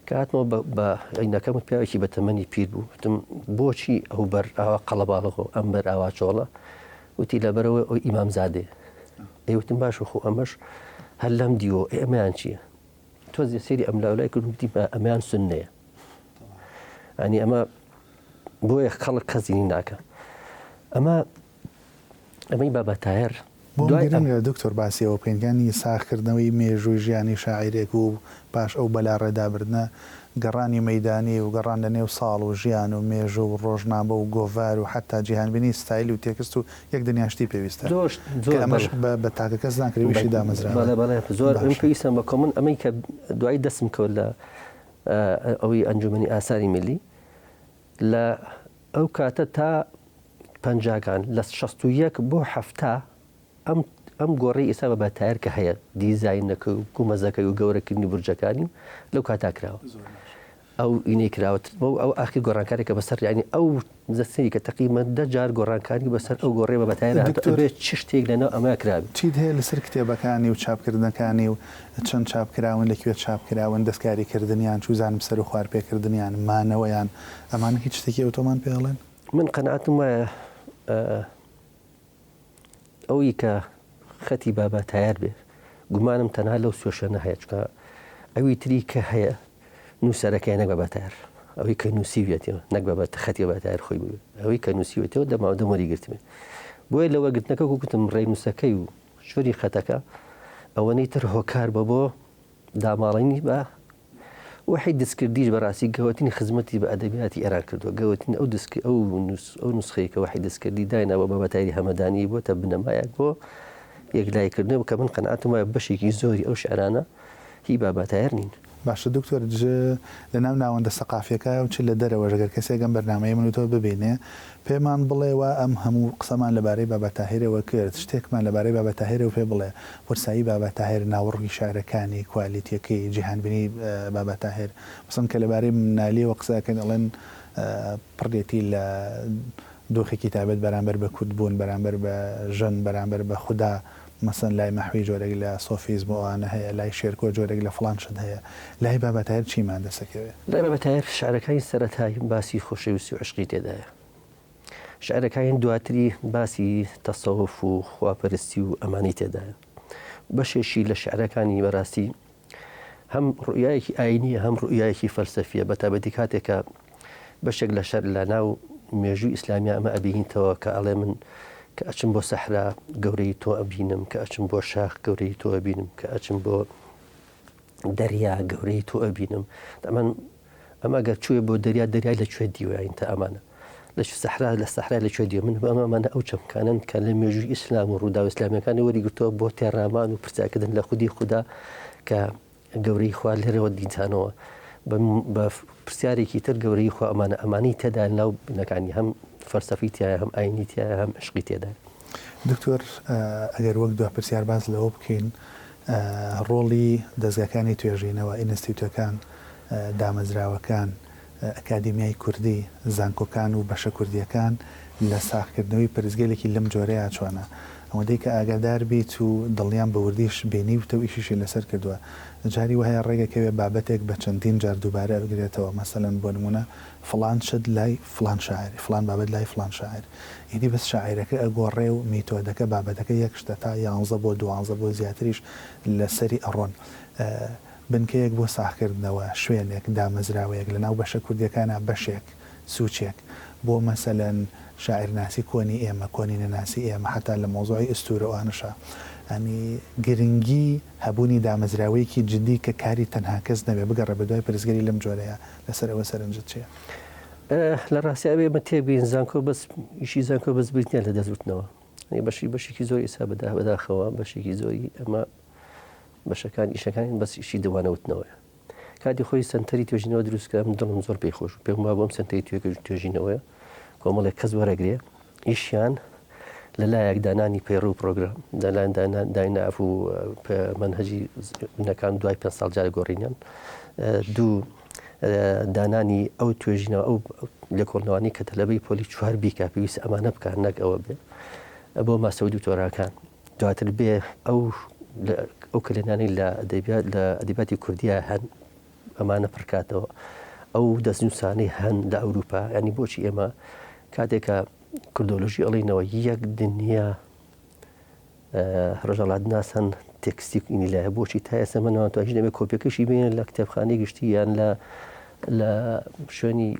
کە هاتمەوە بە عینەکەمت پیاوێکی بە تەمەنی پیر بوو وتم بۆچی ئەو بەر ئاوا قەڵەباڵەخۆ ئەم بەر ئاوا چۆڵە وتی لەبەرەوە ئەو ئیمامزادێ ئەیوتم باشە خۆ ئەمەش هەر لەم دیوە ئەمەیان چییە تۆ سێری ئەم لاولای کردوتی ئەمەیان سنەیە ئەنی ئەمە بۆیە خەڵک کەزیینی ناکە ئەمەی بابەتایەر دکتۆر باسیەوە پێنگانی ساخکردنەوەی مێژووی ژیانی شاعیرێک و پاش ئەو بەلا ڕێدابردنە گەڕانی مەدانی و گەڕان لە نێو ساڵ و ژیان و مێژە و ڕۆژنامە و گۆڤار و حتا جیهانبینی ستایل و تێکست و یەک دنیاشتی پێویستە ئەمەش بە تاکە کەس ناکرێویشی دامەزرا زۆر ئەم پێویستم بە کۆمن ئەمەی کە دوای دەستم کەوت لە ئەوەی ئەنجومەنی ئاساری ملی لە ئەو کاتە تا پەنجاکان لە 61 بۆ هەفتا ئەم گۆڕی ئێستا بە بەتایر کە هەیە دیزاینەکە و کومەزەکەی و گەورەکردنی برجەکانی لەو کاتا کراوە ئەو ئینەی کراوەت ئەو ئاخی گۆڕانکارێکە بەسەر ینی ئەو زەسەری کە تەقیمە دەجار گۆڕانکاری بەسەر ئەو گۆڕێ بە بەتایرە بێت چ شتێک لەناو ئەمە کراوی چیت هەیە لەسەر کتێبەکانی و چاپکردنەکانی و چەند چاپکراون لەکوێ چاپکراون دەستکاریکردنیان چوزانم سەر و خوارپێکردنیان مانەوەیان ئەمانە هیچ شتێکی ئۆتۆمان پێڵێن من قەنەعەتم وایە ئەوی کە خەتی بابەتایار بێ گومانم تەنها لەو سوێشەنە هەیە چکە ئەوی تری کە هەیە نووسەرەکەی نەک بەبەتایار ئەوەی کە نووسیوێتەوە نەک بەبەت خەتی بەبەتایار خۆی بوو ئەوەی کە نووسیوێتەوە دەماوە وەری گرتمێ بۆیە لەوە گرتنەکە گوتم ڕێی نووسەکەی و شوێری خەتەکە ئەوەنەی تر هۆکار بە بۆ داماڵینی بە وحی دەستکردیش بەڕاستی گەوەتنی خزمەتی بە ئەدەبیاتی ئێران کردووە گەوەتنی ئەو نوسخەیە کە وحی دەستکردی داینەوە بە بەتایری هەمەدانی بۆتە بنەمایەک بۆ یەکلایکردنەوە کە من قەنەعەتم وایە بەشێکی زۆری ئەو شعرانە هی بابەتایەر نین باش دکتۆر لە ناو ناوەندە سەقافیەکە و چ لە دەرەوە ژەگەر کەسێکم بەرنامەیە من و تۆ ببینێ پێمان بڵێەوە ئەم هەموو قسەمان لەبارەی بابەت تاهیرەوە کرد شتێکمان لەبارەی بابەت تاهیرە و پێ بڵێ ورسایی بابەت تاهیر ناوەڕووی شارەکانی کوالیتیەکەی جیهانبینی بابەت تاهیر مثلا کە لەبارەی منالیەوە قسەکەن ئەڵێن پڕێتی لە دۆخێکی تایبەت بەرامبەر بە کورد بوون بەرامبەر بە ژن بەرامبەر بە خوددا مثلا لای مەحوی جۆرێک لە سۆفیزم ئەوانە هەیە لای شێرکۆ جۆرێک لە فڵان شت هەیە لای بابەت تاهیر چیمان دەسەکەوێت لای بابەت تاهیر شعرەکانی سەرەتایی باسی خۆشەویستی و عشقی تێدایە شعرەکانی دواتری باسی تەسەوف و خواپەرستی و ئەمانی تێدایە بەشێشی لە شعرەکانی بەڕاستی هەم ڕوئایەکی ئاینیە هەم ڕوئایەکی فەلسەفیە بەتابەتی کاتێکە بەشێک لە شەر لە ناو مێژووی ئیسلامی ئەمە ئەبینیتەوە کە ئەڵێ من کە ئەچم بۆ سەحرا گەورەی تۆ ئەبینم کە ئەچم بۆ شاخ گەورەی تۆ ئەبینم کە ئەچم بۆ دەریا گەورەی تۆ ئەبینم ئەمە گەر کوێ بۆ دەریا دەریای لەکوێ دیوەین تا ئەمانە لە سەحرا لە سەحرا لەکوێ دیوە من ئەمانە ئەو چەمکانن کە لە مێژووی ئیسلام و ڕوودا و ئیسلامیەکانی وەریگرتەوە بۆ تێڕامان و پرسیاکردن لە خودی خوددا کە گەورەی خوا لێرەوە دیتانەوە بە پرسیارێکی تر گەورەی خوا ئەمانی تێدا ناو بنەکانی هەم فەلسەفی تایە هەم ئاینی تایە هەم عشقی تێدا دکتۆر ئەگەر وەک دو پرسیار باز لەوە بکەین ڕۆڵی دەستگاکانی توێژینەوە ئینستیتوەکان دامەزراوەکان ئەکادیمیای کوردی زانکۆکان و بەشە کوردیەکان لە ساختکردنەوەی پرزگەلێکی لەم جۆرەیە چۆنە ئەوەندەی کە ئاگادار بیت و دڵیان بە وردیش بینی و تە ئیشیشی لەسەر کردووە جاری وهەیە ڕێگەکەوێ بابەتێک بە چەندین جار دووبارە بگرێتەوە مەسەلەن بۆ نمونە فڵان شت لای فڵان شاعری فڵان بابەت لای فڵان شاعر ئیدی بەس شاعیرەکە ئەگۆڕێ و میتۆدەکە بابەتەکە یەک شتە تا 11 بۆ 12 بۆ زیاتریش لەسەری ئەڕۆن بنکەیەک بۆ ساختکردنەوە شوێنێک دامەزراوەیەک لە ناو بەشە کوردیەکانە بەشێک سوچێک بۆ مەسەلەن شاعرناسی کۆنی ئێمە کۆنی نەناسی ئێمە حتا لە مۆزوعی ئستورەوانشە ئەنی گرنگی هەبوونی دامەزراوەیەکی جدی کە کاری تەنها کەس نەبێ بگەڕە بە دوای پرزگەری لەم جۆرەیە لەسەرەوە سەرنجت چیە؟ لە ڕاستیاوێ مە تێبین زانکۆ بەس ئیشی زانکۆ بەس بریتە لە دەزوتنەوە بەشێکی زۆری ئێستا بەداخەوە بەشێکی زۆری ئەمە بەشەکان ئیشەکانی بەس ئیشی دەوانەوتنەوەیە کاتی خۆی سنتەری توێژینەوە دروستکە من دڵم زۆر پێی خۆش پێم وا بۆم سنتەری توێژینەوەیە کۆمەڵێک کەس وەرەگرێ ئیشیان لەلایەک دانانی پەیڕوو پرۆگرام دەلایەن دایناف و منهەجی بنەکان دوای 5 ساڵ جارە گۆڕینیان دوو دانانی ئەو توێژینەوە ئەو لە کۆڵنەوانی کە تەلەبەی پۆلی 4 بیکە پێویست ئەمانە بکات نەک ئەوە بێ بۆ ماسەوە دوکتۆراکان دواتر بێ ئەو کلێنانی لە ئەدەبیاتی کوردیە هەن ئەمانە پڕکاتەوە ئەو دەستنووسانەی هەن لە ئەوروپا ینی بۆچی ئێمە کاتێکە کوردۆلۆژی ئەڵینەوە یەک دنیا ڕۆژەڵات ناسان تێکستیکینی لایە بۆچی تا ئێستا منەوە هیچ دەبێت کۆپیەکەشی بێنن لە کتێبخانەی گشتی یان لە شوێنی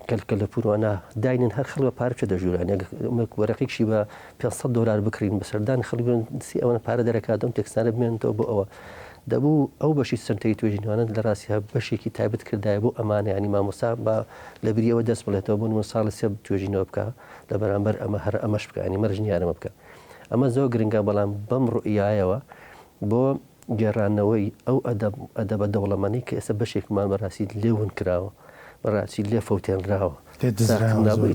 کەلکە لە پوروانە داینن هەر خەڵک بە پارچە دەژوران وەرەقێکشی بە $500 بکرین بەسەردان خەڵک سی ئەوەنە پارە دەرەکاتم تێکستانە بمێنێتەوە بۆ ئەوە دەبوو ئەو بەشی سنتەری توێژینەوەە لە ڕاستیە بەشێکی تایبەت کردایە بۆ ئەمانە ینی مامۆستا بە لە بریەوە دەست بڵێتەوە بۆ نمە ساڵی سێ توێژینەوە بکە لە بەرامبەر ئەمە هەر ئەمەش بکە ینی مەرجنیارەمە بکە ئەمە زۆر گرنگە بەڵام بەم ڕوئیایەوە بۆ گێڕانەوەی ئەو ئەدەبە دەوڵەمەنی کە ئێستا بەشێکمان بەڕاستی لێون کراوە بەڕاستی لێ فەوتێنراوە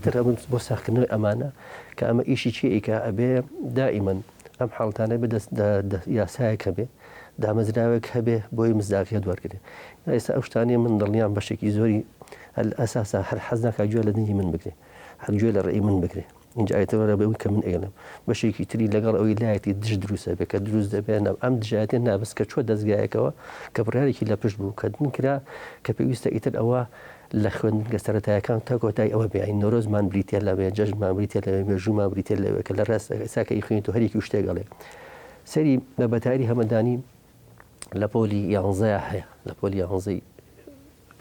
تر بۆ ساختکردنەوەی ئەمانە کە ئەمە ئیشی چیئیکە ئەبێ دائیمەن ئەم حاڵتانە بە یاسایەک هەبێ دامەزراوێک هەبێ بۆی مزداقیە دووارکردێ ئێستا ئەو شتانی من دڵنیان بەشێکی زۆری ئەساسا هەر حەز ناکات گوێ لە دنی من بگرێ هەر گوێ لە ڕێی من بگرێ اینجا ئایتەوە بەوی کە من ئێڵم بەشێکی تری لەگەڵ ئەوی لایەتی دژ دروستە بێ کە دروست دەبێت ئەم دژایەتێن نابست کە چۆ دەستگایەکەوە کە بڕارێکی لە پشت بوو کە دنکرا کە پێویستە ئیتر ئەوە لە خوێندنگە سەرەتایەکان تا کۆتای ئەوە بێین نۆرۆزمان بریتە لەوێ جەژمان بریتە لەوێ مێژوومان بریتە لەوێ کە لە ڕاست ئێساکە خوێنیت و هەرێکی شتێگەڵێ سەری بە بەتاری هەمەدانی لە پۆلی 11 هەیە لە پۆلی 11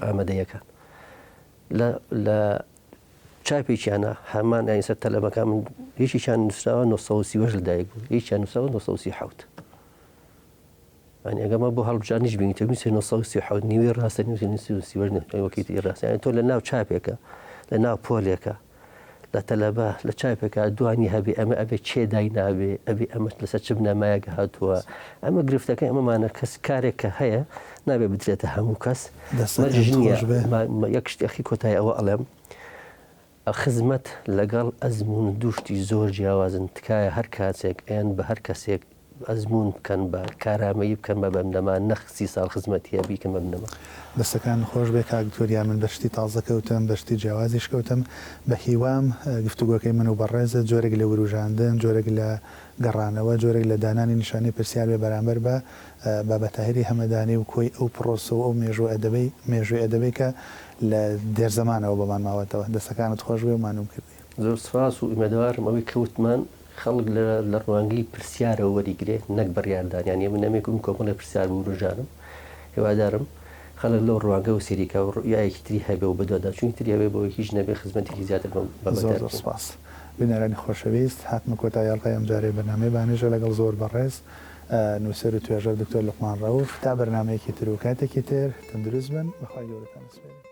ئامادەیەکان لە چاپێکیانە هەمان ئاینسەر تەلەمەکان من هیچیان نووسراوە 930 لەدایک بوو هیچیان نووسراوە 937 ئەگەمە بۆ هەڵبژانیش بینیتە 937 نیوەی ڕاستە وەکیتی ڕاستیان تۆ لە ناو چاپێکە لە ناو پۆلێکە لە تەلەبە لە چاپێکە دوانی هەبێ ئەمە ئەبێ چێدای نابێ ئەبێ ئەمەش لەسەر چ بنەمایەک هاتووە ئەمە گرفتەکە ئەمەمانە کەس کارێکە هەیە نابێ بدرێتە هەموو کەس یەک شتێکی کۆتای ئەوە ئەڵێم خزمەت لەگەڵ ئەزمون دوشتی زۆر جیاوازن تکایە هەر کاتێک ئەیان بە هەر کەسێک ئەزمون بکەن بە کارامەیی بکەن بە بەمنەما نەخسی ساڵ خزمەتیە بیکەن بە بنەما دەستەکان خۆش بێ کاکتۆریا من بەشتی تازە کەوتم بەشتی جیاوازیش کەوتم بە هیوام گفتوگۆکەی من و بەڕێزە جۆرێک لە وروژاندن جۆرێک لە گەڕانەوە جۆرێک لە دانانی نیشانی پرسیار بێ بەرامبەر بە بابەتاهری هەمەدانی و کۆی ئەو پرۆسە و ئەو مێژووی ئەدەبەی کە لە دێرزەمانەوە بەمان ماوەتەوە دەستەکانت خۆش بێ و مانوم کردی زۆر سپاس و ئیمەدوارم ئەوەی کەوتمان خەڵک لە ڕوانگەی پرسیارە وەریگرێت نەک بڕیاردانیان ێ من نەمێکم کۆمەڵی پرسیار بوو ڕژانم هێوادارم خەڵک لەو ڕوانگە و سێریکا و ڕویایەکی تری هەبێ و بەدواداچوونی تری هەبێ بەوەی هیچ نەبێ خزمەتێکی زیاتر زۆر سپاس بنەرانی خۆشەویست هاتمە کۆتایی ئەڵقەی ئەم جارێ بەنامەی بانێژە لەگەڵ زۆر بەڕێز نووسەر و توێژەر دکتۆر لوقمان ڕەوف تا بەرنامەیەکی تر و کاتێکی تر تەندروست بن بەخوای گەورەتان سپێرین.